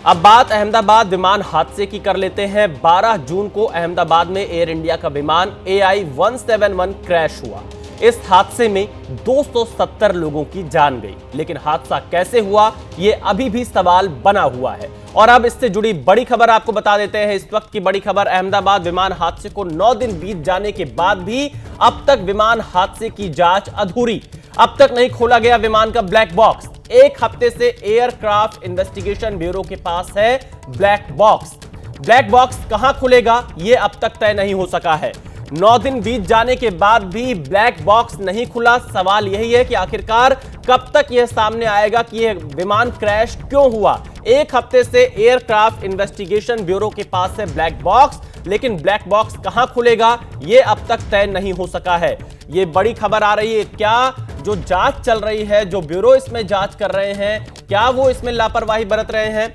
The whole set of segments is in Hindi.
अब बात अहमदाबाद विमान हादसे की कर लेते हैं। 12 जून को अहमदाबाद में एयर इंडिया का विमान AI-171 क्रैश हुआ। इस हादसे में 270 लोगों की जान गई, लेकिन हादसा कैसे हुआ ये अभी भी सवाल बना हुआ है। और अब इससे जुड़ी बड़ी खबर आपको बता देते हैं। इस वक्त की बड़ी खबर, अहमदाबाद विमान हादसे को 9 दिन बीत जाने के बाद भी अब तक विमान हादसे की जांच अधूरी। अब तक नहीं खोला गया विमान का ब्लैक बॉक्स। एक हफ्ते से एयरक्राफ्ट इन्वेस्टिगेशन ब्यूरो के पास है ब्लैक बॉक्स। ब्लैक बॉक्स कहां खुलेगा ये अब तक तय नहीं हो सका है। 9 दिन बीत जाने के बाद भी ब्लैक बॉक्स नहीं खुला। सवाल यही है कि आखिरकार कब तक यह सामने आएगा कि यह विमान क्रैश क्यों हुआ। एक हफ्ते से एयरक्राफ्ट इन्वेस्टिगेशन ब्यूरो के पास है ब्लैक बॉक्स, लेकिन ब्लैक बॉक्स कहां खुलेगा यह अब तक तय नहीं हो सका है। यह बड़ी खबर आ रही है। क्या जो जांच चल रही है, जो ब्यूरो इसमें जांच कर रहे हैं, क्या वो इसमें लापरवाही बरत रहे हैं?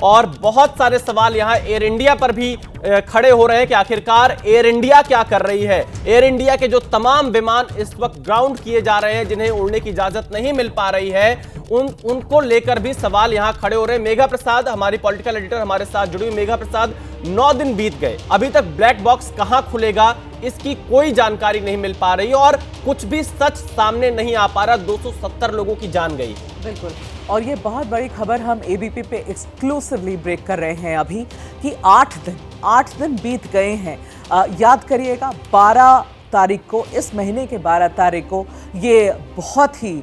और बहुत सारे सवाल यहां एयर इंडिया पर भी खड़े हो रहे हैं कि आखिरकार एयर इंडिया क्या कर रही है। एयर इंडिया के जो तमाम विमान इस वक्त ग्राउंड किए जा रहे हैं, जिन्हें उड़ने की इजाजत नहीं मिल पा रही है, उनको लेकर भी सवाल यहां खड़े हो रहे हैं। मेघा प्रसाद हमारी पॉलिटिकल एडिटर हमारे साथ जुड़ी हुई। मेघा प्रसाद, 9 दिन बीत गए, अभी तक ब्लैक बॉक्स कहां खुलेगा इसकी कोई जानकारी नहीं मिल पा रही और कुछ भी सच सामने नहीं आ पा रहा। 270 लोगों की जान गई। बिल्कुल, और ये बहुत बड़ी खबर हम एबीपी पे एक्सक्लूसिवली ब्रेक कर रहे हैं अभी कि 8 दिन बीत गए हैं। याद करिएगा 12 तारीख को, इस महीने के 12 तारीख को ये बहुत ही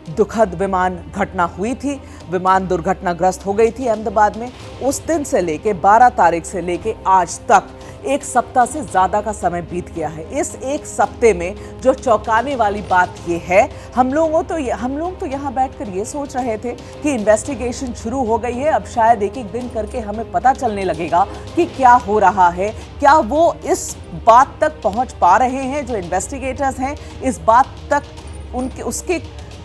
दुखद विमान घटना हुई थी। विमान दुर्घटनाग्रस्त हो गई थी अहमदाबाद में। उस दिन से लेके 12 तारीख से लेके आज तक 1 सप्ताह से ज़्यादा का समय बीत गया है। इस 1 सप्ते में जो चौंकाने वाली बात ये है, हम लोग तो यहाँ बैठकर ये सोच रहे थे कि इन्वेस्टिगेशन शुरू हो गई है, अब शायद एक एक दिन करके हमें पता चलने लगेगा कि क्या हो रहा है। क्या वो इस बात तक पहुँच पा रहे हैं, जो इन्वेस्टिगेटर्स हैं इस बात तक उसके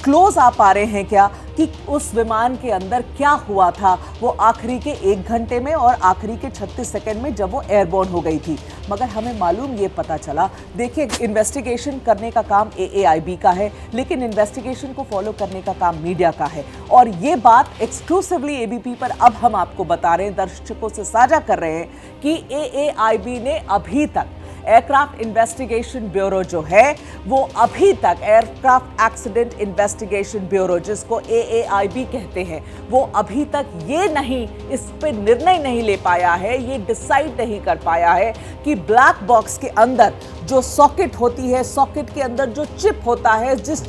क्लोज आ पा रहे हैं क्या कि उस विमान के अंदर क्या हुआ था वो आखिरी के 1 घंटे में और आखिरी के 36 सेकंड में जब वो एयरबोर्न हो गई थी। मगर हमें मालूम ये पता चला, देखिए इन्वेस्टिगेशन करने का काम AAIB का है, लेकिन इन्वेस्टिगेशन को फॉलो करने का काम मीडिया का है। और ये बात एक्सक्लूसिवली ABP पर अब हम आपको बता रहे हैं, दर्शकों से साझा कर रहे हैं कि AAIB ने अभी तक एयरक्राफ्ट इन्वेस्टिगेशन ब्यूरो जो है वो अभी तक एयरक्राफ्ट एक्सीडेंट इन्वेस्टिगेशन ब्यूरो, जिसको AAIB कहते हैं, वो अभी तक ये नहीं, इस पे निर्णय नहीं ले पाया है, ये डिसाइड नहीं कर पाया है कि ब्लैक बॉक्स के अंदर जो सॉकेट होती है, सॉकेट के अंदर जो चिप होता है, जिस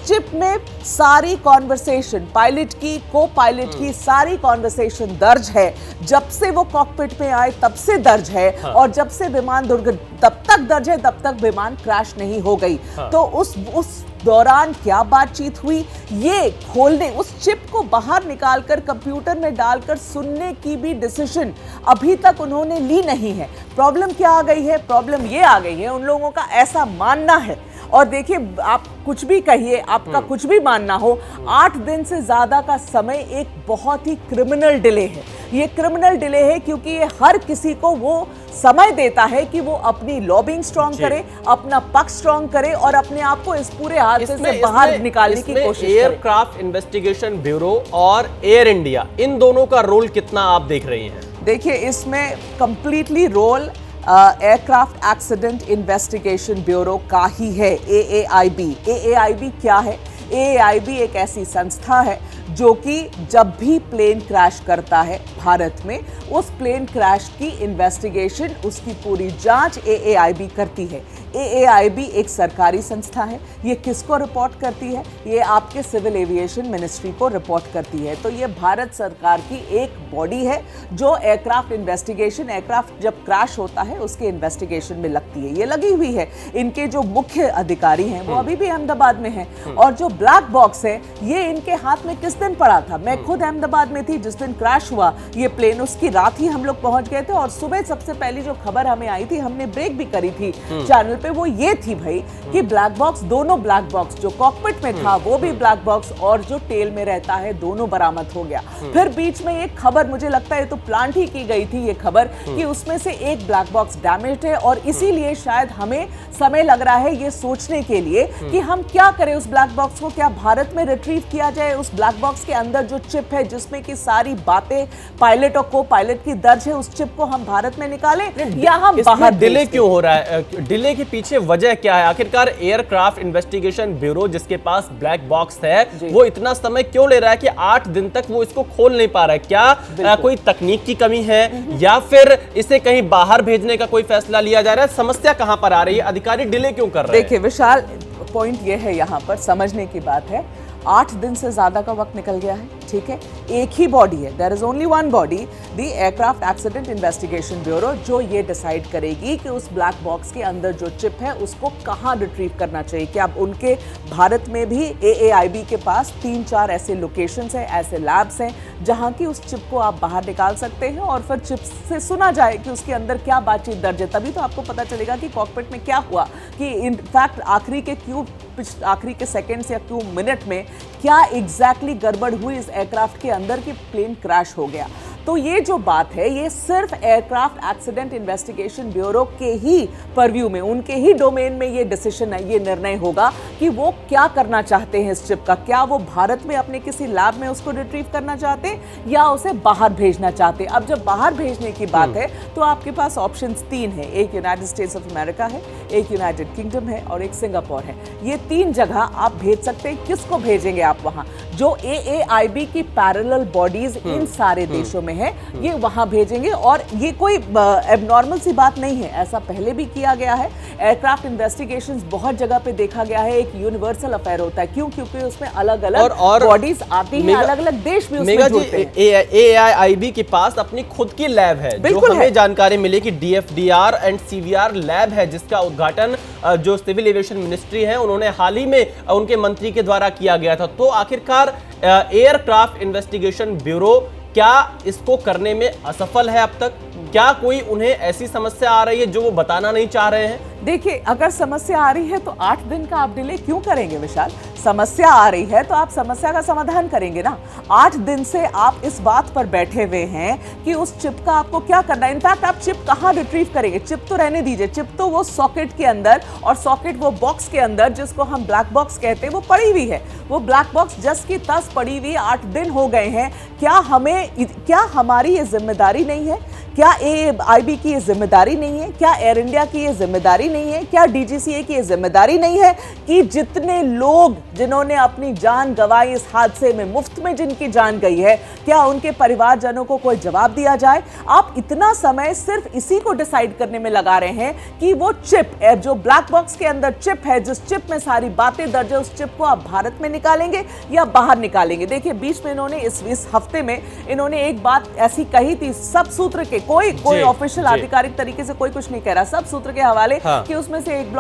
चिप में सारी कॉन्वर्सेशन पायलट की, को पायलट की सारी कॉन्वर्सेशन दर्ज है, जब से वो कॉकपिट में आए तब से दर्ज है। हाँ। और जब से विमान तब तक दर्ज है, तब तक विमान क्रैश नहीं हो गई। हाँ। तो उस दौरान क्या बातचीत हुई, ये खोलने, उस चिप को बाहर निकालकर कंप्यूटर में डालकर सुनने की भी डिसीजन अभी तक उन्होंने ली नहीं है। प्रॉब्लम क्या आ गई है? प्रॉब्लम ये आ गई है, उन लोगों का ऐसा मानना है, और देखिए आप कुछ भी कहिए, आपका कुछ भी मानना हो, 8 दिन से ज्यादा का समय एक बहुत ही क्रिमिनल डिले है। ये क्रिमिनल डिले है क्योंकि ये हर किसी को वो समय देता है कि वो अपनी लॉबिंग स्ट्रांग करे, अपना पक्ष स्ट्रांग करे और अपने आप को इस पूरे हादसे से बाहर निकालने की कोशिश करे। एयरक्राफ्ट इन्वेस्टिगेशन ब्यूरो और एयर इंडिया, इन दोनों का रोल कितना आप देख रही हैं? देखिए इसमें completely role aircraft accident investigation bureau का ही है, AAIB। AAIB क्या है? AAIB एक ऐसी संस्था है जो कि जब भी प्लेन क्रैश करता है भारत में, उस प्लेन क्रैश की इन्वेस्टिगेशन, उसकी पूरी जांच AAIB करती है। AAIB एक सरकारी संस्था है। ये किसको रिपोर्ट करती है? ये आपके सिविल एविएशन मिनिस्ट्री को रिपोर्ट करती है। तो ये भारत सरकार की एक बॉडी है जो एयरक्राफ्ट इन्वेस्टिगेशन, एयरक्राफ्ट जब क्रैश होता है उसके इन्वेस्टिगेशन में लगती है। ये लगी हुई है। इनके जो मुख्य अधिकारी हैं वो अभी भी अहमदाबाद में हैं। और जो ब्लैक बॉक्स है ये इनके हाथ में किस दिन पड़ा था? मैं खुद अहमदाबाद में थी जिस दिन क्रैश हुआ ये प्लेन, उसकी रात ही हम लोग पहुंच गए थे और सुबह सबसे पहली जो खबर हमें आई थी, हमने ब्रेक भी करी थी चैनल पे वो ये थी भाई कि ब्लैक बॉक्स, दोनों ब्लैक बॉक्स, जो कॉकपिट में था वो भी ब्लैक बॉक्स और जो टेल में रहता है दोनों बरामद हो गया। फिर बीच में एक खबर, मुझे लगता है तो प्लांट ही की गई थी ये खबर, कि उसमें से एक ब्लैक बॉक्स डैमेज्ड है और इसीलिए शायद हमें समय लग रहा है ये सोचने के लिए कि हम क्या करें उस ब्लैक बॉक्स को, क्या भारत में रिट्रीव किया जाए उस ब्लैक बॉक्स के अंदर जो चिप है जिसमें की सारी बातें पायलट और को पायलट की दर्ज है, उस चिप को हम भारत में निकालें या हम बाहर डिले क्यों हो रहा है? डिले के पीछे वजह क्या है? आखिरकार एयरक्राफ्ट इन्वेस्टिगेशन ब्यूरो जिसके पास ब्लैक बॉक्स है वो इतना समय क्यों ले रहा है कि 8 दिन तक वो इसको खोल नहीं पा रहा है? क्या कोई तकनीक की कमी है या फिर इसे कहीं बाहर भेजने का कोई फैसला लिया जा रहा है? समस्या कहां पर आ रही है? अधिकारी डिले क्यों कर रहे हैं? देखिए विशाल, पॉइंट ये है, यहाँ पर समझने की बात है, 8 दिन से ज्यादा का वक्त निकल गया है, ठीक है। एक ही बॉडी है, there is only one body, the aircraft accident investigation bureau, जो ये डिसाइड करेगी कि उस ब्लैक बॉक्स के अंदर जो चिप है उसको कहां रिट्रीव करना चाहिए। क्या अब उनके भारत में भी AAIB के पास 3-4 ऐसे लोकेशंस हैं, ऐसे लैब्स हैं जहां की उस चिप को आप बाहर निकाल सकते हैं और फिर चिप से सुना जाए कि उसके अंदर क्या बातचीत दर्ज है। तभी तो आपको पता चलेगा कि कॉकपिट में क्या हुआ, कि इनफैक्ट आखिरी के सेकंड्स या क्यों मिनट में क्या एग्जैक्टली गड़बड़ हुई इस एयरक्राफ्ट के अंदर कि प्लेन क्रैश हो गया। तो ये जो बात है ये सिर्फ एयरक्राफ्ट एक्सीडेंट इन्वेस्टिगेशन ब्यूरो के ही परव्यू में, उनके ही डोमेन में ये डिसीजन है, ये निर्णय होगा कि वो क्या करना चाहते हैं इस चिप का। क्या वो भारत में अपने किसी लैब में उसको रिट्रीव करना चाहते हैं या उसे बाहर भेजना चाहते हैं। अब जब बाहर भेजने की बात है तो आपके पास ऑप्शंस 3 है, एक यूनाइटेड स्टेट्स ऑफ अमेरिका है, एक यूनाइटेड किंगडम है और एक सिंगापुर है। ये 3 जगह आप भेज सकते हैं। किसको भेजेंगे आप वहां? जो AAIB की पैरेलल बॉडीज इन सारे देशों में है, ये वहां भेजेंगे। और ये कोई एबनॉर्मल सी बात नहीं है, ऐसा पहले भी किया गया है। एयरक्राफ्ट इन्वेस्टिगेशंस बहुत जगह पे देखा गया है, एक यूनिवर्सल अफेयर होता है। क्यों? क्योंकि उसमें अलग अलग बॉडीज आती हैं, अलग अलग देश भी उसमें जुड़ते हैं। AAIB के पास अपनी खुद की लैब है, जो हमें जानकारी मिली कि DFDR एंड CVR लैब है, जिसका उद्घाटन जो सिविल एविएशन मिनिस्ट्री है उन्होंने हाल ही में उनके मंत्री के द्वारा किया गया था। तो आखिरकार एयरक्राफ्ट इन्वेस्टिगेशन ब्यूरो क्या इसको करने में असफल है अब तक? क्या कोई उन्हें ऐसी समस्या आ रही है जो वो बताना नहीं चाह रहे हैं? देखिए, अगर समस्या आ रही है तो 8 दिन का आप डिले क्यों करेंगे विशाल? समस्या आ रही है तो आप समस्या का समाधान करेंगे ना। 8 दिन से आप इस बात पर बैठे हुए हैं कि उस चिप का आपको क्या करना है। इनफैक्ट आप चिप कहां रिट्रीव करेंगे? चिप तो रहने दीजिए, चिप तो वो सॉकेट के अंदर, और सॉकेट वो बॉक्स के अंदर जिसको हम ब्लैक बॉक्स कहते हैं, वो पड़ी हुई है। वो ब्लैक बॉक्स जस की तस पड़ी हुई 8 दिन हो गए हैं। क्या हमारी ये जिम्मेदारी नहीं है? क्या AAIB की ये जिम्मेदारी नहीं है? क्या एयर इंडिया की ये जिम्मेदारी नहीं है? क्या DGCA की ये जिम्मेदारी नहीं है कि जितने लोग जिन्होंने अपनी जान गंवाई इस हादसे में, मुफ्त में जिनकी जान गई है, क्या उनके परिवारजनों को कोई जवाब दिया जाए? आप इतना समय सिर्फ इसी को डिसाइड करने में लगा रहे हैं कि वो चिप, जो ब्लैक बॉक्स के अंदर चिप है, जिस चिप में सारी बातें दर्ज है, उस चिप को आप भारत में निकालेंगे या बाहर निकालेंगे। देखिए, बीच में इन्होंने इस हफ्ते में इन्होंने एक बात ऐसी कही थी, सब सूत्र के, कोई ऑफिशियल आधिकारिक तरीके से कोई कुछ नहीं कह रहा, सब सूत्र के हवाले, कि उसमें से एक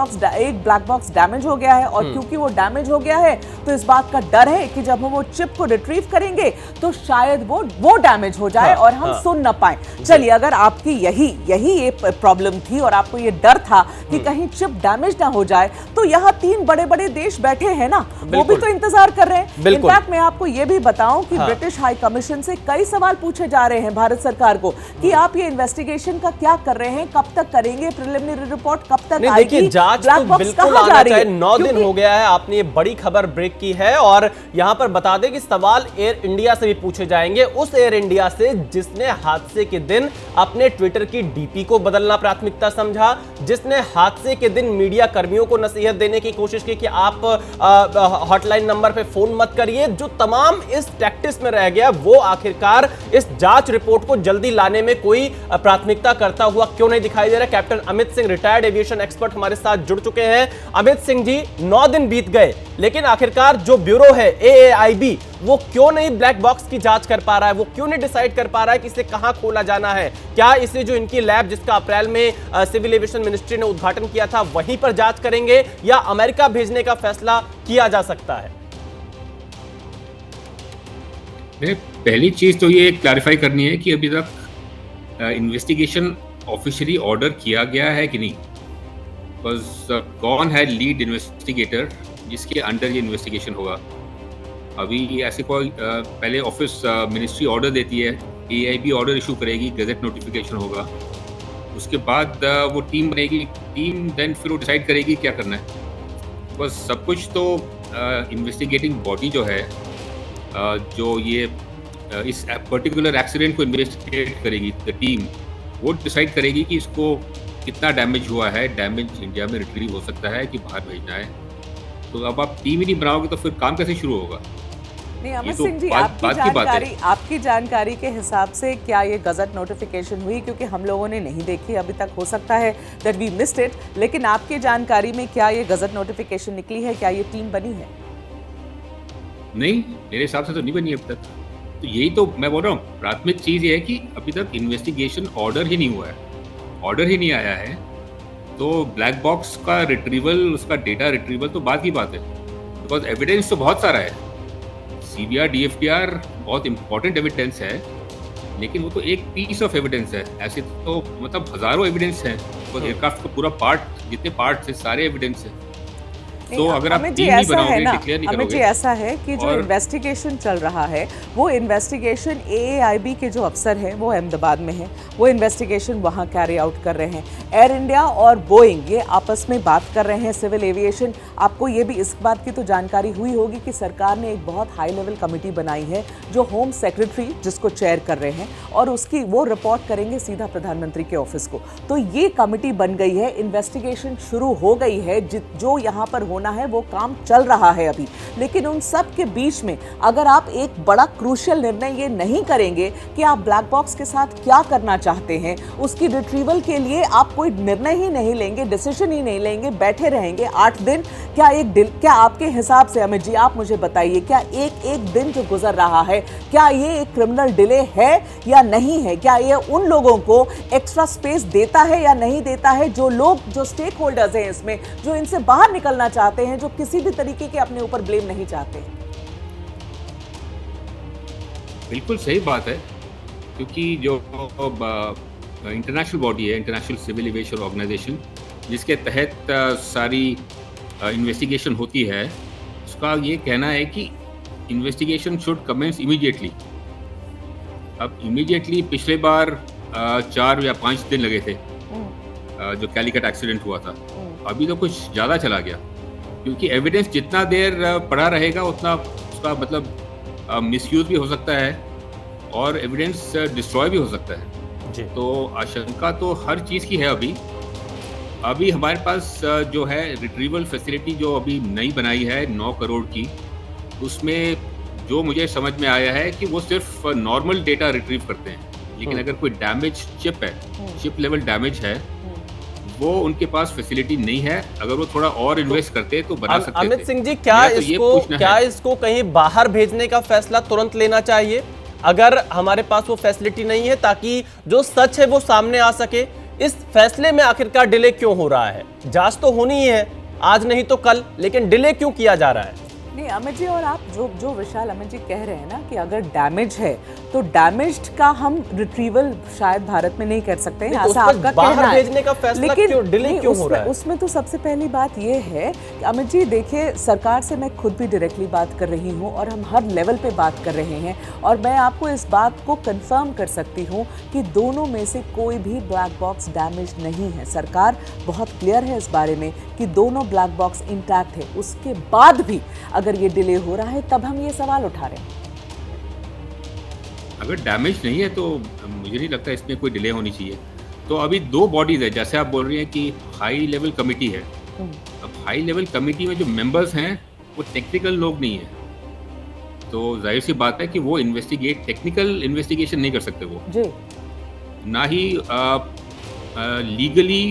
ब्लैक बॉक्स डैमेज हो गया है और क्योंकि वो डैमेज हो गया है तो इस बात का डर है कि जब हम वो चिप को रिट्रीव करेंगे तो शायद वो डैमेज हो जाए और हम सुन न पाए। चलिए, अगर आपकी यही ये प्रॉब्लम थी और आपको ये डर था कि कहीं चिप डैमेज ना हो जाए, तो यहाँ 3 बड़े-बड़े देश बैठे हैं ना, वो भी तो इंतजार कर रहे हैं। इनफैक्ट मैं आपको ये भी बताऊं कि ब्रिटिश हाई कमीशन से कई सवाल पूछे जा रहे हैं भारत सरकार को कि आप ये इन्वेस्टिगेशन का क्या कर रहे हैं, कब तक करेंगे, प्रिलिमिनरी रिपोर्ट कब तक आएगी? देखिए, जांच तो बिल्कुल आना चाहिए। 9 दिन हो गया है, आपने ये बड़ी खबर ब्रेक की है और यहां पर बता दें कि सवाल एयर इंडिया से भी पूछे जाएंगे, उस एयर इंडिया से जिसने हादसे के दिन अपने ट्विटर की डीपी को बदलना प्राथमिकता समझा, जिसने हादसे के दिन मीडिया कर्मियों को नसीहत देने की कोशिश की कि आप हॉटलाइन नंबर पे फोन मत करिए। जो तमाम इस टैक्टिस में रह गया, वो आखिरकार इस जांच रिपोर्ट को जल्दी लाने में कोई प्राथमिकता करता हुआ क्यों नहीं दिखाई दे रहा? Captain Amit Singh, retired aviation expert, हमारे साथ जुड़ चुके हैं। अमित सिंह जी, 9 दिन बीत गए, लेकिन आखिरकार जो ब्यूरो है AAIB, वो क्यों नहीं ब्लैक बॉक्स की जांच कर पा रहा है? वो क्यों नहीं डिसाइड कर पा रहा है कि इसे कहां खोला जाना है? क्या इसे जो इनकी लैब, जिसका अप्रैल में सिविल एविएशन मिनिस्ट्री ने उद्घाटन किया था, वहीं पर जांच करेंगे या अमेरिका भेजने का फैसला किया जा सकता है? पहली चीज तो ये क्लैरिफाई करनी है कि अभी तक इन्वेस्टिगेशन ऑफिशियली ऑर्डर किया गया है कि नहीं। बिकॉज कौन है लीड इन्वेस्टिगेटर जिसके अंडर ये इन्वेस्टिगेशन होगा। अभी ऐसे कोई पहले ऑफिस मिनिस्ट्री ऑर्डर देती है, AIB ऑर्डर इशू करेगी, गजट नोटिफिकेशन होगा, उसके बाद वो टीम बनेगी, टीम देन फिर वो डिसाइड करेगी क्या करना है। बस सब कुछ तो इन्वेस्टिगेटिंग बॉडी जो है जो ये इस पर्टिकुलर एक्सीडेंट को इन्वेस्टिगेट करेगी, द टीम वो डिसाइड करेगी कि इसको कितना डैमेज हुआ है, डैमेज इंडिया में रिट्रीव हो सकता है कि बाहर भेजना है। तो अब आप टीम ही नहीं बनाओगे तो फिर काम कैसे शुरू होगा? नहीं, अमित तो सिंह जी, आपकी जानकारी के हिसाब से क्या ये गजट नोटिफिकेशन हुई? क्योंकि हम लोगों ने नहीं देखी अभी तक, हो सकता है दैट वी मिस्ड इट, लेकिन आपकी जानकारी में क्या ये गजट नोटिफिकेशन निकली है? क्या ये टीम बनी है? नहीं, मेरे हिसाब से तो नहीं बनी अब तक। तो यही तो मैं बोल रहा हूँ, प्राथमिक चीज ये है कि अभी तक इन्वेस्टिगेशन ऑर्डर ही नहीं हुआ है, ऑर्डर ही नहीं आया है। तो ब्लैक बॉक्स का रिट्रीवल, उसका डेटा रिट्रीवल तो बात की बात है, बिकॉज एविडेंस तो बहुत सारा है। CBR DFDR बहुत इंपॉर्टेंट एविडेंस है, लेकिन वो तो एक पीस ऑफ एविडेंस है। ऐसे तो मतलब हजारों एविडेंस हैं, तो एयरक्राफ्ट का पूरा पार्ट, जितने पार्ट्स है सारे एविडेंस है। तो अगर आप टीम नहीं बनाओगे, डिक्लेयर नहीं करोगे। अमित जी, ऐसा है कि जो इन्वेस्टिगेशन चल रहा है वो इन्वेस्टिगेशन AAIB के जो अफसर हैं वो अहमदाबाद में हैं, वो इन्वेस्टिगेशन वहाँ कैरी आउट कर रहे हैं। एयर इंडिया और बोइंग ये आपस में बात कर रहे हैं, सिविल एविएशन। आपको ये भी इस बात की तो जानकारी हुई होगी कि सरकार ने एक बहुत हाई लेवल कमेटी बनाई है जो होम सेक्रेटरी जिसको चेयर कर रहे हैं, और उसकी वो रिपोर्ट करेंगे सीधा प्रधानमंत्री के ऑफिस को। तो ये कमेटी बन गई है, इन्वेस्टिगेशन शुरू हो गई है, जो यहाँ पर होना है वो काम चल रहा है अभी। लेकिन उन सब के बीच में अगर आप एक बड़ा क्रूशियल निर्णय ये नहीं करेंगे कि आप ब्लैक बॉक्स के साथ क्या करना चाहते हैं, उसकी रिट्रीवल के लिए आप कोई निर्णय ही नहीं लेंगे, डिसीजन ही नहीं लेंगे, बैठे रहेंगे 8 दिन, क्या आपके हिसाब से, अमित जी आप मुझे बताइए, क्या एक दिन जो गुजर रहा है, क्या ये एक क्रिमिनल डिले है या नहीं है? क्या ये उन लोगों को एक्स्ट्रा स्पेस देता है या नहीं देता है, जो स्टेक होल्डर्स हैं इसमें, जो इनसे बाहर निकलना चाहते हैं, जो किसी भी तरीके के अपने ऊपर ब्लेम नहीं चाहते? बिल्कुल सही बात है, क्योंकि जो इंटरनेशनल बॉडी है, इंटरनेशनल सिविल एविएशन ऑर्गेनाइजेशन, जिसके तहत सारी इन्वेस्टिगेशन होती है, उसका ये कहना है कि इन्वेस्टिगेशन शुड कमेंस इमीडिएटली। अब इमीडिएटली पिछले बार 4 या 5 दिन लगे थे जो कैलिकट एक्सीडेंट हुआ था, अभी तो कुछ ज़्यादा चला गया, क्योंकि एविडेंस जितना देर पड़ा रहेगा उतना उसका मतलब मिसयूज भी हो सकता है और एविडेंस डिस्ट्रॉय भी हो सकता है जी। तो आशंका तो हर चीज़ की है। अभी हमारे पास जो है रिट्रीवल फैसिलिटी जो अभी नई बनाई है 9 करोड़ की, उसमें जो मुझे समझ में आया है कि वो सिर्फ नॉर्मल डेटा रिट्रीव करते हैं, लेकिन अगर कोई डैमेज चिप है, चिप लेवल डैमेज है, वो उनके पास फैसिलिटी नहीं है। अगर वो थोड़ा और इन्वेस्ट करते तो बना सकते थे। अमित सिंह जी, क्या इसको कहीं बाहर भेजने का फैसला तुरंत लेना चाहिए अगर हमारे पास वो फैसिलिटी नहीं है, ताकि जो सच है वो सामने आ सके? इस फैसले में आखिरकार डिले क्यों हो रहा है? जांच तो होनी ही है, आज नहीं तो कल, लेकिन डिले क्यों किया जा रहा है? नहीं अमित जी, और आप जो विशाल अमित जी कह रहे हैं ना कि अगर डैमेज है तो डैमेज्ड का हम रिट्रीवल शायद भारत में नहीं कर सकते हैं, ऐसा आपका कहना है। भेजने का फैसला क्यों डिले क्यों हो रहा है? उसमें तो सबसे पहली बात ये है कि अमित जी देखिए, सरकार से मैं खुद भी डायरेक्टली बात कर रही हूँ और हम हर लेवल पे बात कर रहे हैं, और मैं आपको इस बात को कंफर्म कर सकती हूँ कि दोनों में से कोई भी ब्लैक बॉक्स डैमेज नहीं है। सरकार बहुत क्लियर है इस बारे में कि दोनों ब्लैक बॉक्स इंटैक्ट है। उसके बाद भी अगर ये डिले हो रहा है तब हम ये सवाल उठा रहे हैं। अगर डैमेज नहीं है तो मुझे नहीं लगता इसमें कोई डिले होनी चाहिए। तो अभी 2 बॉडीज है, जैसे आप बोल रही हैं कि हाई लेवल कमेटी है। अब हाई लेवल कमेटी में जो मेंबर्स हैं वो टेक्निकल लोग नहीं है, तो जाहिर सी बात है कि वो टेक्निकल इन्वेस्टिगेशन नहीं कर सकते वो जी। ना ही लीगली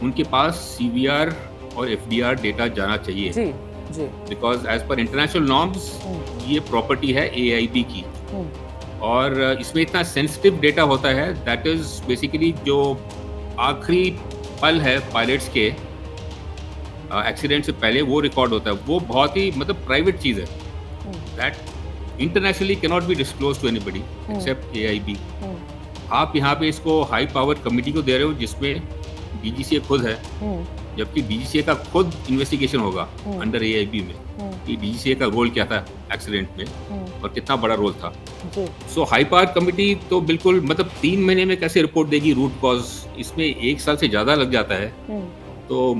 उनके पास CVR और FDR डेटा जाना चाहिए जी जी, because as per international norms ये प्रॉपर्टी है AIB की, और इसमें इतना सेंसिटिव डेटा होता है, दैट इज बेसिकली जो आखिरी पल है पायलट्स के एक्सीडेंट से पहले वो रिकॉर्ड होता है, वो बहुत ही मतलब प्राइवेट चीज़ है, that internationally cannot be disclose to anybody except AIB। आप यहाँ पे इसको हाई पावर कमेटी को दे रहे हो जिसमें DGCA खुद है, जबकि डीजीसीए का खुद इन्वेस्टिगेशन होगा अंडर एआईबी में कि डीजीसीए का रोल क्या था एक्सीडेंट में और कितना बड़ा रोल था। सो हाई पावर कमेटी तो बिल्कुल मतलब 3 महीने में कैसे रिपोर्ट देगी रूट कॉज, इसमें 1 साल से ज़्यादा लग जाता है। तो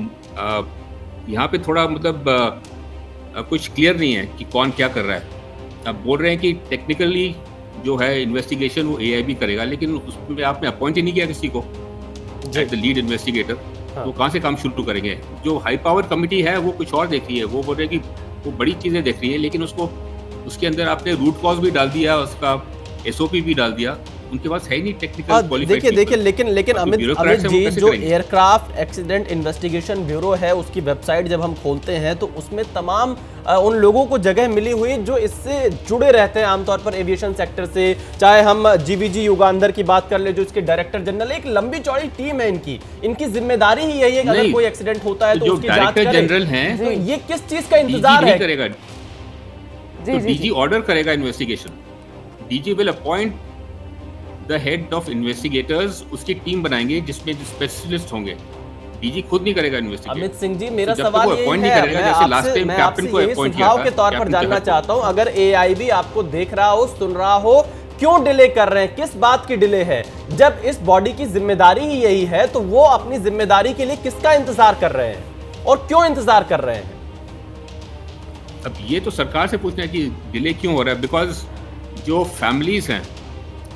यहाँ पे थोड़ा मतलब कुछ क्लियर नहीं है कि कौन क्या कर रहा है। अब बोल रहे हैं कि टेक्निकली जो है इन्वेस्टिगेशन वो एआईबी करेगा, लेकिन उसमें आपने अपॉइंट ही नहीं किया किसी को एज द लीड इन्वेस्टिगेटर। तो कहाँ से काम शुरू करेंगे? जो हाई पावर कमेटी है वो कुछ और देख रही है, वो बोल रहे हैं कि वो बड़ी चीज़ें देख रही है, लेकिन उसको उसके अंदर आपने रूट कॉज भी डाल दिया, उसका एसओपी भी डाल दिया, उनके पास है ही नहीं टेक्निकल क्वालिफाइड। देखिए लेकिन अमित जी, जो एयरक्राफ्ट एक्सीडेंट इन्वेस्टिगेशन ब्यूरो है उसकी वेबसाइट जब हम खोलते हैं तो उसमें तमाम उन लोगों को जगह मिली हुई जो इससे जुड़े रहते हैं आमतौर पर एविएशन सेक्टर से। चाहे हम जीवीजी युगांधर की बात कर ले जो इसके डायरेक्टर जनरल, एक लंबी चौड़ी टीम है इनकी जिम्मेदारी ही यही है कि अगर कोई एक्सीडेंट होता है तो उसकी जांच करें। जनरल हैं तो ये किस चीज का इंतजार है? करेगा तो डीजी ऑर्डर करेगा investigation. DG will appoint the head of investigators, उसकी टीम बनाएंगे जिसमें स्पेशलिस्ट होंगे। डीजी खुद नहीं करेगा इन्वेस्टिगेशन। अमित सिंह जी, मेरा सवाल ये है, मैं आपसे यही सुझाव के तौर पर जानना चाहता हूं, अगर एआईबी आपको देख रहा हो, सुन रहा हो, क्यों डिले कर रहे हैं? किस बात की डिले है? जब इस बॉडी की जिम्मेदारी ही यही है तो वो अपनी जिम्मेदारी के लिए किसका इंतजार कर रहे हैं और क्यों इंतजार कर रहे हैं? अब ये तो सरकार से पूछना है कि डिले क्यों हो रहा है। बिकॉज जो फैमिलीज हैं,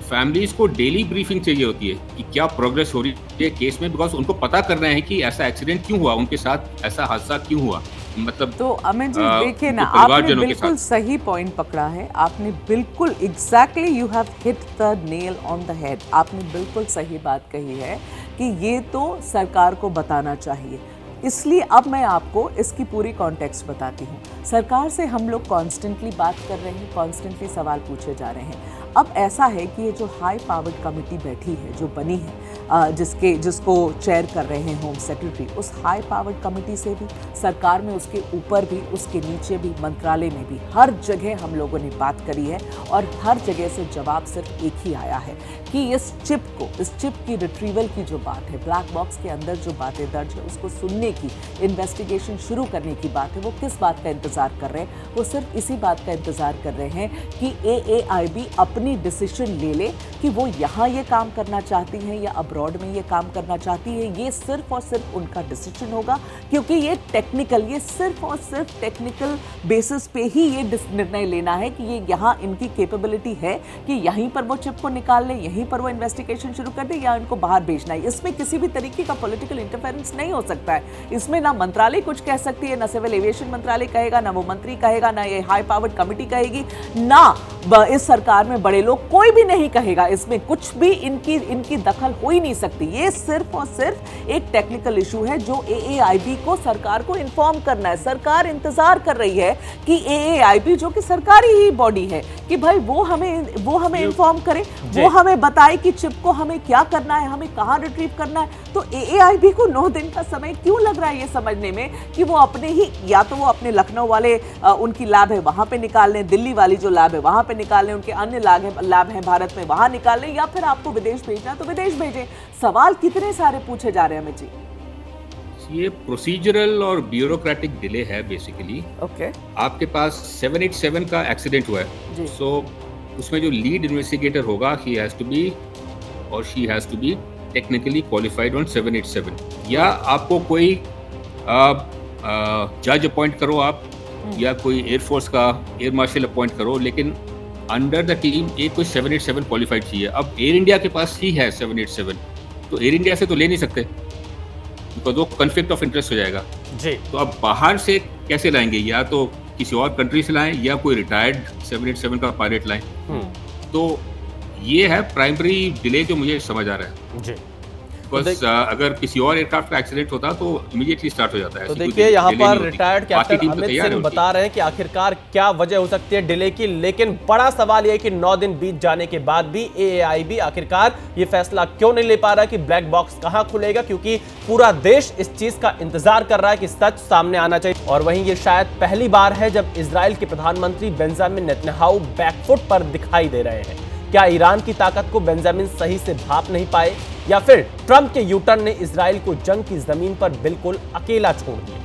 फैमिलीज को डेली ब्रीफिंग चाहिए होती है कि क्या प्रोग्रेस हो रही है केस में, बिकॉज उनको पता करना है कि ऐसा एक्सीडेंट क्यों हुआ, उनके साथ ऐसा हादसा क्यों हुआ। मतलब तो अमित जी देखिए ना, आपने बिल्कुल सही पॉइंट पकड़ा है। आपने बिल्कुल exactly you have hit the nail on the head. आपने बिल्कुल सही बात कही है कि ये तो सरकार को बताना चाहिए। इसलिए अब मैं आपको इसकी पूरी कॉन्टेक्स्ट बताती हूँ। सरकार से हम लोग कॉन्स्टेंटली बात कर रहे हैं, कॉन्स्टेंटली सवाल पूछे जा रहे हैं। अब ऐसा है कि ये जो हाई पावर्ड कमेटी बैठी है, जो बनी है, जिसको चेयर कर रहे हैं होम सेक्रेटरी, उस हाई पावर्ड कमेटी से भी, सरकार में उसके ऊपर भी, उसके नीचे भी, मंत्रालय में भी, हर जगह हम लोगों ने बात करी है और हर जगह से जवाब सिर्फ एक ही आया है कि इस चिप की रिट्रीवल की जो बात है, ब्लैक बॉक्स के अंदर जो बातें दर्ज है उसको सुनने की, इन्वेस्टिगेशन शुरू करने की बात है। वो किस बात का इंतजार कर रहे हैं? वो सिर्फ इसी बात का इंतजार कर रहे हैं कि एएआईबी अपनी डिसीजन ले ले कि वो यहाँ ये काम करना चाहती हैं या अब्रॉड में ये काम करना चाहती है। ये सिर्फ और सिर्फ उनका डिसीजन होगा, क्योंकि ये सिर्फ और सिर्फ टेक्निकल बेसिस पे ही ये निर्णय लेना है कि ये यहाँ इनकी कैपेबिलिटी है कि यहीं पर वो चिप को निकाल ले, यहीं पर वो इन्वेस्टिगेशन शुरू कर दे, या इनको बाहर भेजना है। इसमें किसी भी तरीके का पॉलिटिकल इंटरफेरेंस नहीं हो सकता है। इसमें ना मंत्रालय कुछ कह सकती है, ना सिविल एविएशन मंत्रालय कहेगा, ना वो मंत्री कहेगा, ना ये हाई पावर्ड कमेटी कहेगी, ना इस सरकार में बड़े लोग, कोई भी नहीं कहेगा। इसमें कुछ भी इनकी दखल हो ही नहीं सकती। ये सिर्फ और सिर्फ एक टेक्निकल इशू है जो एएआईबी को, सरकार को इन्फॉर्म करना है। सरकार इंतजार कर रही है कि एएआईबी, जो कि सरकारी ही बॉडी है, कि भाई वो हमें इन्फॉर्म करे, वो हमें बताए कि चिप को हमें क्या करना है, हमें कहां रिट्रीव करना है। तो एएआईबी को 9 दिन का समय क्यों लग रहा है ये समझने में कि वो अपने ही, या तो वो अपने लखनऊ वाले उनकी लैब है वहां पे निकाल लें, दिल्ली वाली जो लैब है वहां पे निकाल लें, उनके अन्य लैब है भारत में वहां निकाल लें, या फिर आपको विदेश भेजना तो विदेश भेजें। सवाल कितने सारे पूछे जा रहे हैं अमित जी। ये प्रोसीजरल और ब्यूरोक्रेटिक डिले है बेसिकली। ओके, आपके पास 787 का एक्सीडेंट हुआ है, सो उसमें जो लीड इन्वेस्टिगेटर होगा, ही हैज टू बी और she has to be technically qualified on 787। या आपको कोई जज अपॉइंट करो आप, या कोई एयरफोर्स का एयर मार्शल अपॉइंट करो, लेकिन अंडर द टीम एक कोई 787 क्वालिफाइड चाहिए। अब एयर इंडिया के पास ही है 787, तो एयर इंडिया से तो ले नहीं सकते, तो वो कॉन्फ्लिक्ट ऑफ इंटरेस्ट हो जाएगा जी। तो अब बाहर से कैसे लाएंगे? या तो किसी और कंट्री से लाएं, या कोई रिटायर्ड 787 का पायलट लाएं। तो ये है प्राइमरी डिले जो मुझे समझ आ रहा है जी। बस अगर किसी और एयरक्राफ्ट का एक्सीडेंट होता तो इमीडिएटली स्टार्ट हो जाता है। तो देखिए यहाँ पर रिटायर्ड कैप्टन अमित सिंह बता रहे हैं कि आखिरकार क्या वजह हो सकती है डिले की, लेकिन बड़ा सवाल यह है कि 9 दिन बीत जाने के बाद भी एएआईबी आखिरकार ये फैसला क्यों नहीं ले पा रहा कि ब्लैक बॉक्स कहां खुलेगा, क्योंकि पूरा देश इस चीज का इंतजार कर रहा है कि सच सामने आना चाहिए। और वहीं ये शायद पहली बार है जब इजराइल के प्रधानमंत्री बेंजामिन नेतन्याहू बैकफुट पर दिखाई दे रहे हैं। क्या ईरान की ताकत को बेंजामिन सही से भाप नहीं पाए, या फिर ट्रंप के यूटर्न ने इजराइल को जंग की जमीन पर बिल्कुल अकेला छोड़ दिया?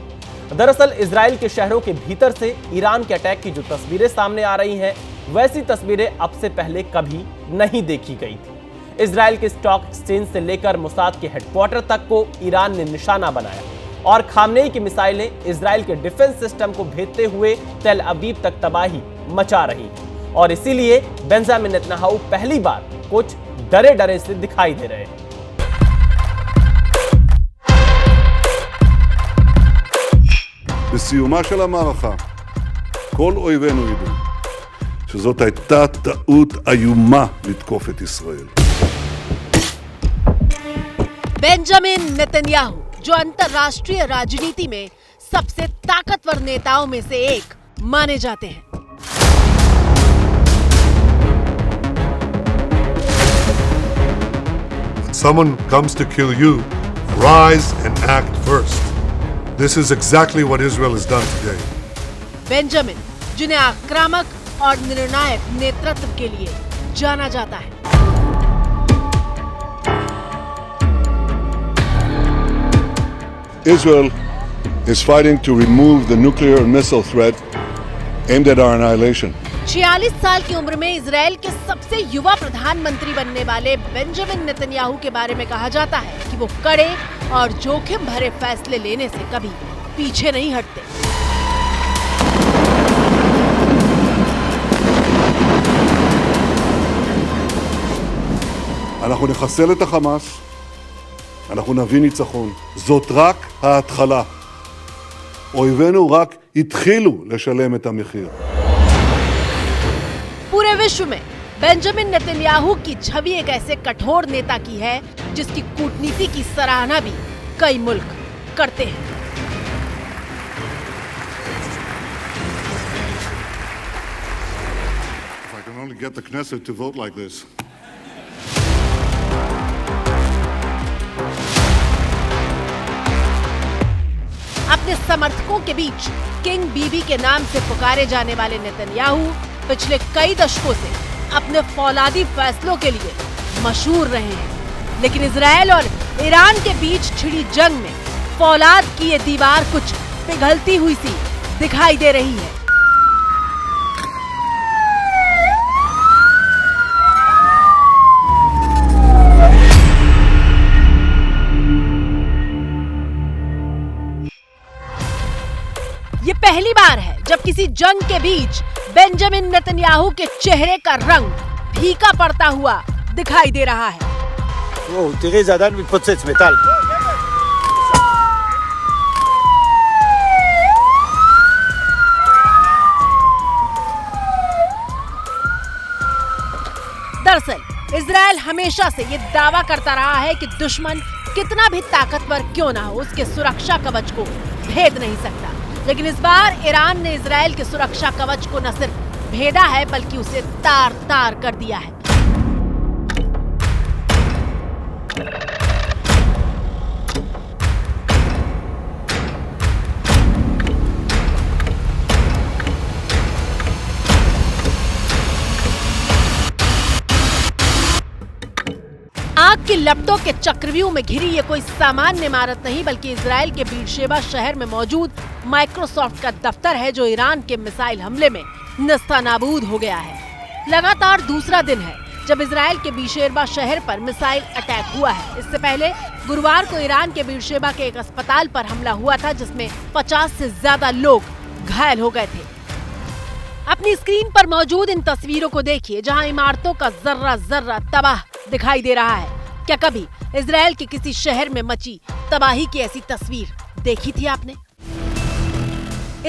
दरअसल इजराइल के शहरों के भीतर से ईरान के अटैक की जो तस्वीरें सामने आ रही हैं, वैसी तस्वीरें अब से पहले कभी नहीं देखी गई थी। इजराइल के स्टॉक एक्सचेंज से लेकर मोसाद के हेडक्वार्टर तक को ईरान ने निशाना बनाया और खामनेई की मिसाइलें इजराइल के डिफेंस सिस्टम को भेजते हुए तेल अवीव तक तबाही मचा रही हैं। और इसीलिए बेंजामिन नेतन्याहू पहली बार कुछ डरे डरे से दिखाई दे रहे हैं। בסיומה של המערכה, כל אויבינו ידעו שזאת הייתה טעות איומה לתקוף את ישראל. बेंजामिन नेतन्याहू, जो अंतर्राष्ट्रीय राजनीति में सबसे ताकतवर नेताओं में से एक माने जाते हैं। When someone comes to kill you, rise and act first. This is exactly what Israel has done today. Benjamin, जिन्हें आक्रामक और निर्णायक नेतृत्व के लिए जाना जाता है। Israel is fighting to remove the nuclear and missile threat aimed at our annihilation. 46 साल की उम्र में इजराइल के सबसे युवा प्रधानमंत्री बनने वाले बेंजामिन नेतन्याहू के बारे में कहा जाता है कि वो कड़े और जोखिम भरे फैसले लेने से कभी पीछे नहीं हटते। אנחנו נחסל את החמאס, אנחנו נביא ניצחון. זאת רק ההתחלה. אויבינו רק התחילו לשלם את המחיר. पूरे विश्व में बेंजामिन नेतन्याहू की छवि एक ऐसे कठोर नेता की है जिसकी कूटनीति की सराहना भी कई मुल्क करते हैं। If I can only get the Knesset to vote like this. अपने समर्थकों के बीच किंग बीबी के नाम से पुकारे जाने वाले नेतन्याहू पिछले कई दशकों से अपने फौलादी फैसलों के लिए मशहूर रहे हैं। लेकिन इजराइल और ईरान के बीच छिड़ी जंग में फौलाद की ये दीवार कुछ पिघलती हुई सी दिखाई दे रही है। ये पहली बार है जब किसी जंग के बीच बेंजामिन नेतन्याहू के चेहरे का रंग फीका पड़ता हुआ दिखाई दे रहा है। תראי, זה עדיין מתפוצץ, מטל. दरअसल इजराइल हमेशा से ये दावा करता रहा है कि दुश्मन कितना भी ताकतवर क्यों ना हो, उसके सुरक्षा कवच को भेद नहीं सकता। लेकिन इस बार ईरान ने इजराइल के सुरक्षा कवच को न सिर्फ भेदा है बल्कि उसे तार तार कर दिया है। आग की लपटों के चक्रव्यूह में घिरी ये कोई सामान्य इमारत नहीं बल्कि इजराइल के बीरशेबा शहर में मौजूद माइक्रोसॉफ्ट का दफ्तर है, जो ईरान के मिसाइल हमले में नस्तानाबूद हो गया है। लगातार दूसरा दिन है जब इजराइल के बीरशेबा शहर पर मिसाइल अटैक हुआ है। इससे पहले गुरुवार को ईरान के बीरशेबा के एक अस्पताल पर हमला हुआ था जिसमें 50 से ज्यादा लोग घायल हो गए थे। अपनी स्क्रीन पर मौजूद इन तस्वीरों को देखिए जहां इमारतों का जर्रा जर्रा तबाह दिखाई दे रहा है। क्या कभी इजराइल के किसी शहर में मची तबाही की ऐसी तस्वीर देखी थी आपने?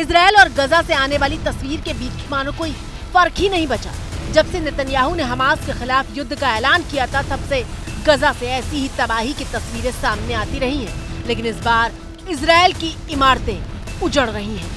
इजराइल और गजा से आने वाली तस्वीर के बीच मानो कोई फर्क ही नहीं बचा। जब से नेतन्याहू ने हमास के खिलाफ युद्ध का ऐलान किया था तब से गजा से ऐसी ही तबाही की तस्वीरें सामने आती रही हैं। लेकिन इस बार इजराइल की इमारतें उजड़ रही हैं।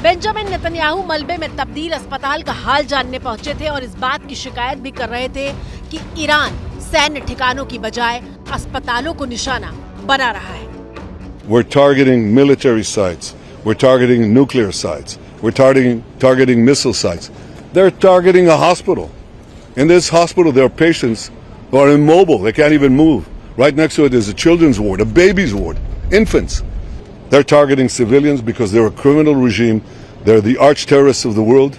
बेंजामिन नेतन्याहू मलबे में तब्दील अस्पताल का हाल जानने पहुंचे थे और इस बात की शिकायत भी कर रहे थे कि ईरान सैन्य ठिकानों की बजाय अस्पतालों को निशाना बना रहा है। We're targeting military sites. We're targeting nuclear sites. We're targeting missile sites. They're targeting a hospital. In this hospital, there are patients who are immobile. They can't even move. Right next to it is a children's ward, a baby's ward, infants. They're targeting civilians because they're a criminal regime. They're the arch terrorists of the world.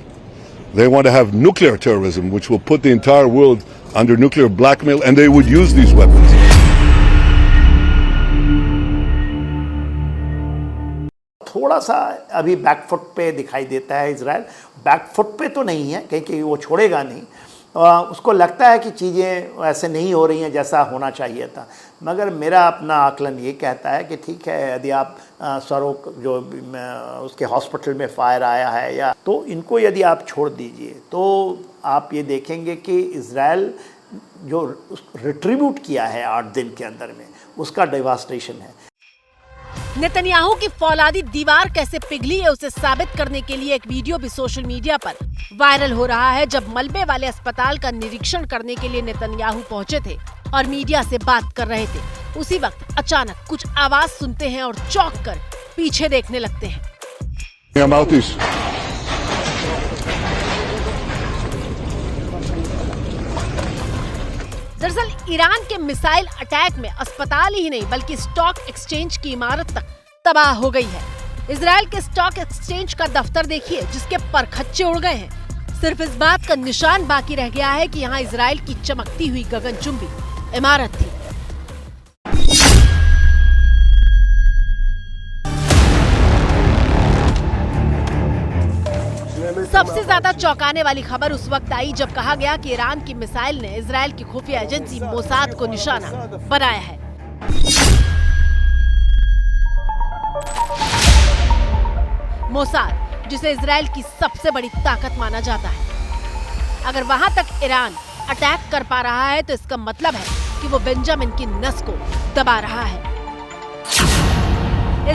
They want to have nuclear terrorism, which will put the entire world under nuclear blackmail, and they would use these weapons. थोड़ा सा अभी बैकफुट पे दिखाई देता है इजराइल। बैकफुट पे तो नहीं है, क्योंकि वो छोड़ेगा नहीं। उसको लगता है कि चीज़ें ऐसे नहीं हो रही हैं जैसा होना चाहिए था, मगर मेरा अपना आकलन ये कहता है कि ठीक है, यदि आप सरोक जो उसके हॉस्पिटल में फायर आया है या तो इनको यदि आप छोड़ दीजिए तो आप ये देखेंगे कि इजराइल जो रिट्रीब्यूट किया है 8 दिन के अंदर में, उसका डेवास्टेशन है। नेतन्याहू की फौलादी दीवार कैसे पिघली है उसे साबित करने के लिए एक वीडियो भी सोशल मीडिया पर वायरल हो रहा है, जब मलबे वाले अस्पताल का निरीक्षण करने के लिए नेतन्याहू पहुंचे थे और मीडिया से बात कर रहे थे। उसी वक्त अचानक कुछ आवाज सुनते हैं और चौंक कर पीछे देखने लगते हैं। दरअसल ईरान के मिसाइल अटैक में अस्पताल ही नहीं बल्कि स्टॉक एक्सचेंज की इमारत तक तबाह हो गई है। इजराइल के स्टॉक एक्सचेंज का दफ्तर देखिए, जिसके परखच्चे उड़ गए हैं। सिर्फ इस बात का निशान बाकी रह गया है कि यहाँ इजराइल की चमकती हुई गगनचुंबी इमारत थी। सबसे ज्यादा चौंकाने वाली खबर उस वक्त आई जब कहा गया कि ईरान की मिसाइल ने इजराइल की खुफिया एजेंसी मोसाद को निशाना बनाया है। मोसाद, जिसे इजराइल की सबसे बड़ी ताकत माना जाता है, अगर वहां तक ईरान अटैक कर पा रहा है तो इसका मतलब है कि वो बेंजामिन की नस को दबा रहा है।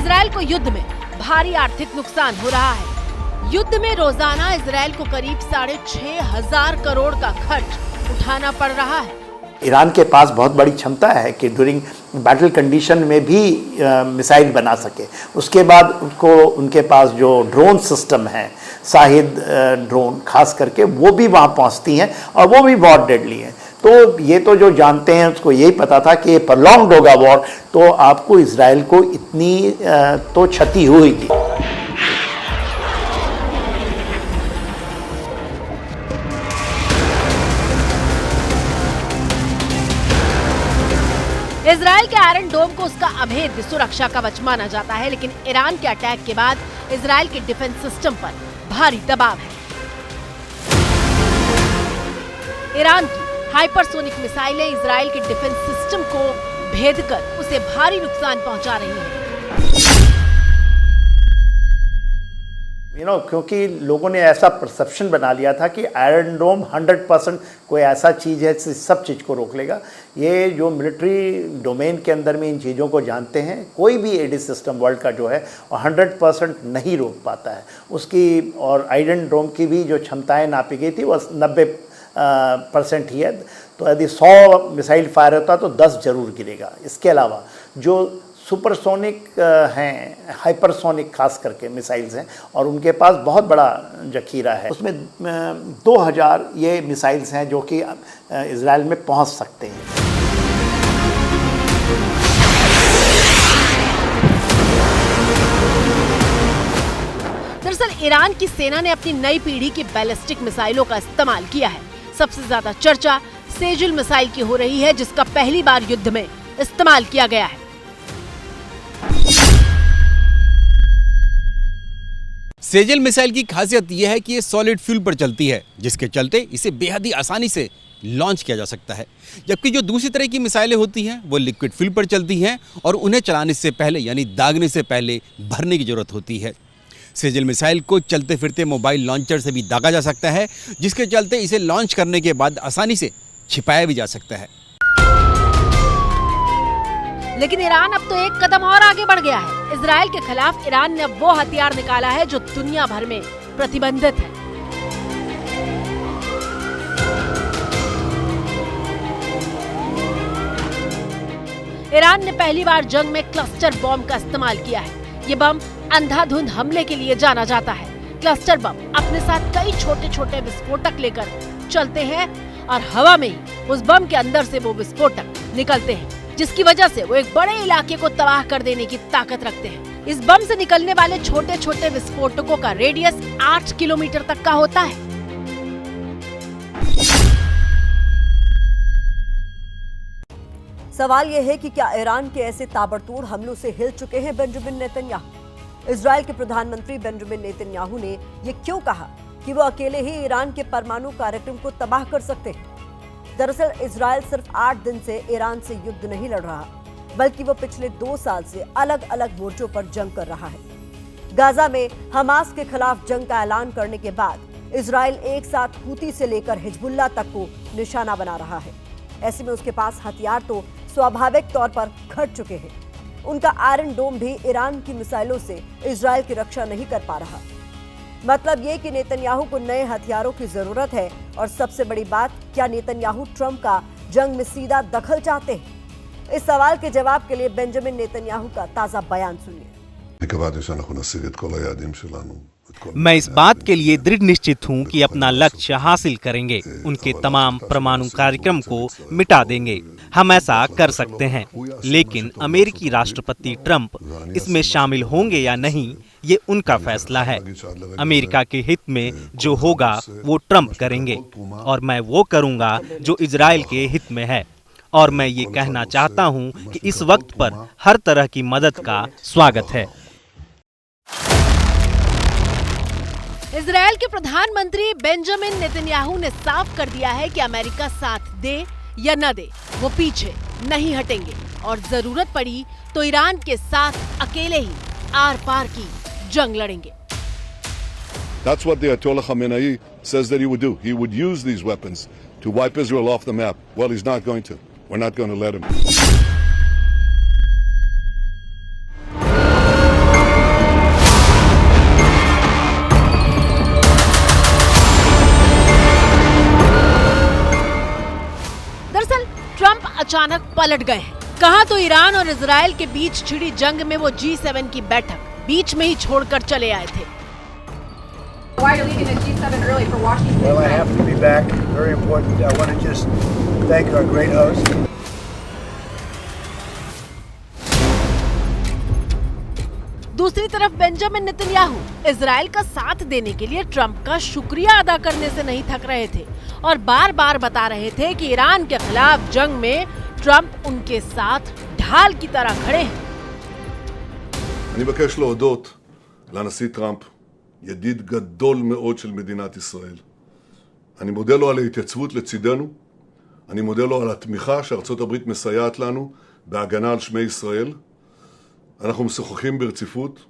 इजराइल को युद्ध में भारी आर्थिक नुकसान हो रहा है। युद्ध में रोजाना इजराइल को करीब 6,500 करोड़ का खर्च उठाना पड़ रहा है। ईरान के पास बहुत बड़ी क्षमता है कि ड्यूरिंग बैटल कंडीशन में भी मिसाइल बना सके। उसके बाद उनके पास जो ड्रोन सिस्टम है, शाहिद ड्रोन खास करके, वो भी वहाँ पहुँचती हैं और वो भी बहुत डेडली हैं। तो ये तो जो जानते हैं उसको यही पता था कि ये प्रलॉन्ग्ड होगा वॉर, तो आपको इजराइल को इतनी तो क्षति होगी। इजराइल के आयरन डोम को उसका अभेद्य सुरक्षा कवच माना जाता है, लेकिन ईरान के अटैक के बाद इजराइल के डिफेंस सिस्टम पर भारी दबाव है। ईरान की हाइपरसोनिक मिसाइलें इजराइल के डिफेंस सिस्टम को भेदकर उसे भारी नुकसान पहुंचा रही हैं। क्योंकि लोगों ने ऐसा परसेप्शन बना लिया था कि आयरन डोम 100% कोई ऐसा चीज़ है जिस सब चीज़ को रोक लेगा। ये जो मिलिट्री डोमेन के अंदर में इन चीज़ों को जानते हैं, कोई भी एडी सिस्टम वर्ल्ड का जो है 100% नहीं रोक पाता है उसकी। और आयरन डोम की भी जो क्षमताएं नापी गई थी वो 90% ही है। तो यदि 100 मिसाइल फायर होता तो 10 जरूर गिरेगा। इसके अलावा जो सुपरसोनिक हैं, हाइपरसोनिक खास करके मिसाइल्स हैं, और उनके पास बहुत बड़ा जखीरा है। उसमें 2000 ये मिसाइल्स हैं जो कि इजराइल में पहुंच सकते हैं। दरअसल ईरान की सेना ने अपनी नई पीढ़ी की बैलिस्टिक मिसाइलों का इस्तेमाल किया है। सबसे ज्यादा चर्चा सेजुल मिसाइल की हो रही है, जिसका पहली बार युद्ध में इस्तेमाल किया गया है। सेजल मिसाइल की खासियत यह है कि ये सॉलिड फ्यूल पर चलती है, जिसके चलते इसे बेहद ही आसानी से लॉन्च किया जा सकता है। जबकि जो दूसरी तरह की मिसाइलें होती हैं वो लिक्विड फ्यूल पर चलती हैं और उन्हें चलाने से पहले यानी दागने से पहले भरने की जरूरत होती है। सेजल मिसाइल को चलते फिरते मोबाइल लॉन्चर से भी दागा जा सकता है, जिसके चलते इसे लॉन्च करने के बाद आसानी से छिपाया भी जा सकता है। लेकिन ईरान अब तो एक कदम और आगे बढ़ गया है। इजराइल के खिलाफ ईरान ने अब वो हथियार निकाला है जो दुनिया भर में प्रतिबंधित है। ईरान ने पहली बार जंग में क्लस्टर बम का इस्तेमाल किया है। ये बम अंधाधुंध हमले के लिए जाना जाता है। क्लस्टर बम अपने साथ कई छोटे छोटे विस्फोटक लेकर चलते हैं और हवा में ही उस बम के अंदर से वो विस्फोटक निकलते हैं, जिसकी वजह से वो एक बड़े इलाके को तबाह कर देने की ताकत रखते हैं। इस बम से निकलने वाले छोटे छोटे विस्फोटकों का रेडियस 8 किलोमीटर तक का होता है। सवाल यह है कि क्या ईरान के ऐसे ताबड़तोड़ हमलों से हिल चुके हैं बेंजामिन नेतन्याहू? इजराइल के प्रधानमंत्री बेंजामिन नेतन्याहू ने यह क्यों कहा कि वो अकेले ही ईरान के परमाणु कार्यक्रम को तबाह कर सकते हैं? दरअसल इजराइल सिर्फ 8 दिन से ईरान से युद्ध नहीं लड़ रहा, बल्कि वो पिछले 2 साल से अलग अलग मोर्चों पर जंग कर रहा है। गाजा में हमास के खिलाफ जंग का ऐलान करने के बाद इजराइल एक साथ हूती से लेकर हिजबुल्लाह तक को निशाना बना रहा है। ऐसे में उसके पास हथियार तो स्वाभाविक तौर पर घट चुके हैं। उनका आयरन डोम भी ईरान की मिसाइलों से इजराइल की रक्षा नहीं कर पा रहा। मतलब ये कि नेतन्याहू को नए हथियारों की जरूरत है। और सबसे बड़ी बात, क्या नेतन्याहू ट्रंप का जंग में सीधा दखल चाहते हैं? इस सवाल के जवाब के लिए बेंजामिन नेतन्याहू का ताजा बयान सुनिए। मैं इस बात के लिए दृढ़ निश्चित हूं कि अपना लक्ष्य हासिल करेंगे। उनके तमाम परमाणु कार्यक्रम को मिटा देंगे। हम ऐसा कर सकते हैं, लेकिन अमेरिकी राष्ट्रपति ट्रंप इसमें शामिल होंगे या नहीं, ये उनका फैसला है। अमेरिका के हित में जो होगा वो ट्रंप करेंगे और मैं वो करूंगा जो इजराइल के हित में है। और मैं ये कहना चाहता हूं कि इस वक्त पर हर तरह की मदद का स्वागत है। इजराइल के प्रधानमंत्री बेंजामिन नेतन्याहू ने साफ कर दिया है कि अमेरिका साथ दे या न दे, वो पीछे नहीं हटेंगे और जरूरत पड़ी तो ईरान के साथ अकेले ही आर पार की जंग लड़ेंगे। That's what the Ayatollah Khamenei says that he would do. He would use these weapons to wipe Israel off the map. Well, he's not going to. We're not going to let him. दरअसल ट्रंप अचानक पलट गए हैं। कहा तो ईरान और इजराइल के बीच छिड़ी जंग में वो G7 की बैठक बीच में ही छोड़कर चले आए थे। Why are you leaving the G7 early for Washington? Well, I have to be back. Very important. I want to just thank our great host. दूसरी तरफ बेंजामिन नेतन्याहू इजराइल का साथ देने के लिए ट्रंप का शुक्रिया अदा करने से नहीं थक रहे थे और बार बार बता रहे थे कि ईरान के खिलाफ जंग में ट्रंप उनके साथ ढाल की तरह खड़े हैं। אני מבקש להודות לנשיא טראמפ, ידיד גדול מאוד של מדינת ישראל. אני מודה לו על ההתייצבות לצידנו, אני מודה לו על התמיכה שארצות הברית מסייעת לנו בהגנה על שמי ישראל. אנחנו משוחחים ברציפות.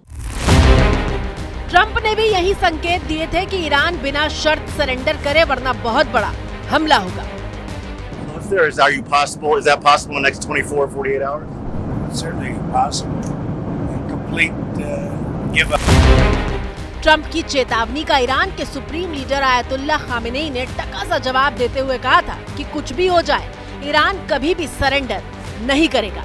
ट्रंप ने भी यही संकेत दिए थे कि ईरान बिना शर्त सरेंडर करे वरना बहुत बड़ा हमला होगा। Are you possible? Is that possible in the next 24 or 48 hours? Certainly possible. Complete give up. Trump की चेतावनी का ईरान के सुप्रीम लीडर आयतुल्लाह खामेनेई ने टका सा जवाब देते हुए कहा था कि कुछ भी हो जाए ईरान कभी भी सरेंडर नहीं करेगा।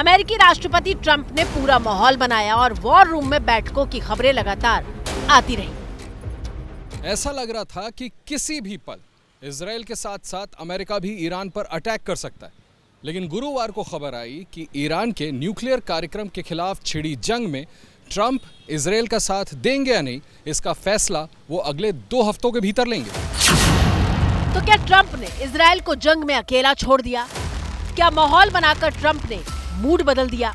अमेरिकी राष्ट्रपति ट्रंप ने पूरा माहौल बनाया और वॉर रूम में बैठकों की खबरें लगातार आती रही। ऐसा लग रहा था कि किसी भी पल इजराइल के साथ साथ अमेरिका भी ईरान पर अटैक कर सकता है, लेकिन गुरुवार को खबर आई कि ईरान के न्यूक्लियर कार्यक्रम के खिलाफ छिड़ी जंग में ट्रंप इजराइल का साथ देंगे या नहीं, इसका फैसला वो अगले 2 हफ्तों के भीतर लेंगे। तो क्या ट्रंप ने इजराइल को जंग में अकेला छोड़ दिया? क्या माहौल बनाकर ट्रंप ने मूड बदल दिया?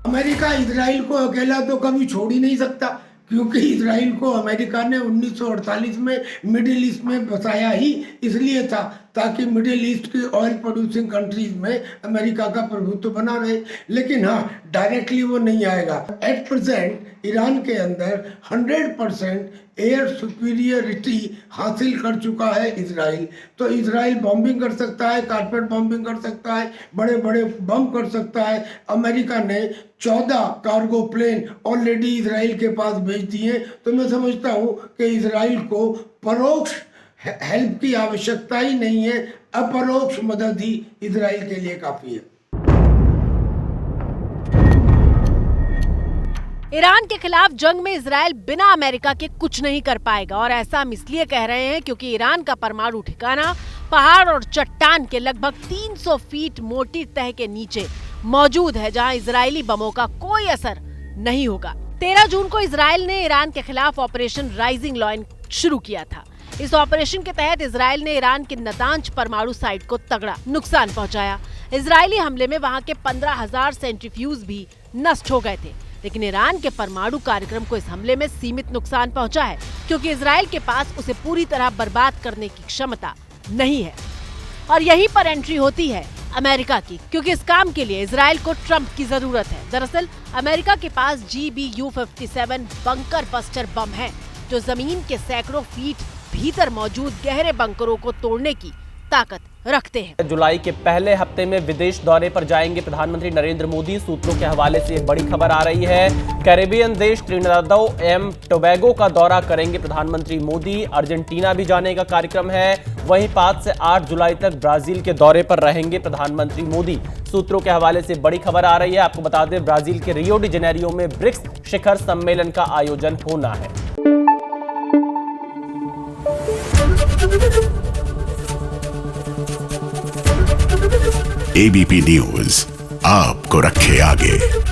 अमेरिका इजराइल को अकेला तो कभी छोड़ ही नहीं सकता, क्योंकि इजराइल को अमेरिका ने 1948 में मिडिल ईस्ट में बसाया ही इसलिए था ताकि मिडिल ईस्ट की ऑयल प्रोड्यूसिंग कंट्रीज में अमेरिका का प्रभुत्व बना रहे। लेकिन हाँ, डायरेक्टली वो नहीं आएगा। एट प्रेजेंट ईरान के अंदर 100% एयर सुपीरियरिटी हासिल कर चुका है इजराइल। तो इजराइल बॉम्बिंग कर सकता है, कारपेट बॉम्बिंग कर सकता है, बड़े बड़े बम कर सकता है। अमेरिका ने 14 कार्गो प्लेन ऑलरेडी इजराइल के पास भेज दिए। तो मैं समझता हूँ कि इजराइल को परोक्ष हेल्प की आवश्यकता ही नहीं है, अपरोक्ष मदद ही इजराइल के लिए काफ़ी है। ईरान के खिलाफ जंग में इजराइल बिना अमेरिका के कुछ नहीं कर पाएगा, और ऐसा हम इसलिए कह रहे हैं क्योंकि ईरान का परमाणु ठिकाना पहाड़ और चट्टान के लगभग 300 फीट मोटी तह के नीचे मौजूद है, जहां इजरायली बमों का कोई असर नहीं होगा। 13 जून को इजराइल ने ईरान के खिलाफ ऑपरेशन राइजिंग लॉयन शुरू किया था। इस ऑपरेशन के तहत इजराइल ने ईरान के नतांज परमाणु साइट को तगड़ा नुकसान पहुंचाया। इजरायली हमले में वहां के 15,000 सेंट्रीफ्यूज भी नष्ट हो गए थे, लेकिन ईरान के परमाणु कार्यक्रम को इस हमले में सीमित नुकसान पहुंचा है, क्योंकि इजराइल के पास उसे पूरी तरह बर्बाद करने की क्षमता नहीं है। और यहीं पर एंट्री होती है अमेरिका की, क्योंकि इस काम के लिए इजराइल को ट्रंप की जरूरत है। दरअसल अमेरिका के पास GBU-57 बंकर बस्टर बम है, जो जमीन के सैकड़ों फीट भीतर मौजूद गहरे बंकरों को तोड़ने की ताकत रखते हैं। जुलाई के पहले हफ्ते में विदेश दौरे पर जाएंगे प्रधानमंत्री नरेंद्र मोदी। सूत्रों के हवाले से बड़ी खबर आ रही है। कैरेबियन देश त्रिनिदादो एंड टोबैगो का दौरा करेंगे प्रधानमंत्री मोदी। अर्जेंटीना भी जाने का कार्यक्रम है। वहीं 5 से 8 जुलाई तक ब्राजील के दौरे पर रहेंगे प्रधानमंत्री मोदी। सूत्रों के हवाले से बड़ी खबर आ रही है। आपको बता दें, ब्राजील के रियो डी जेनेरियो में ब्रिक्स शिखर सम्मेलन का आयोजन होना है। ABP न्यूज आपको रखे आगे।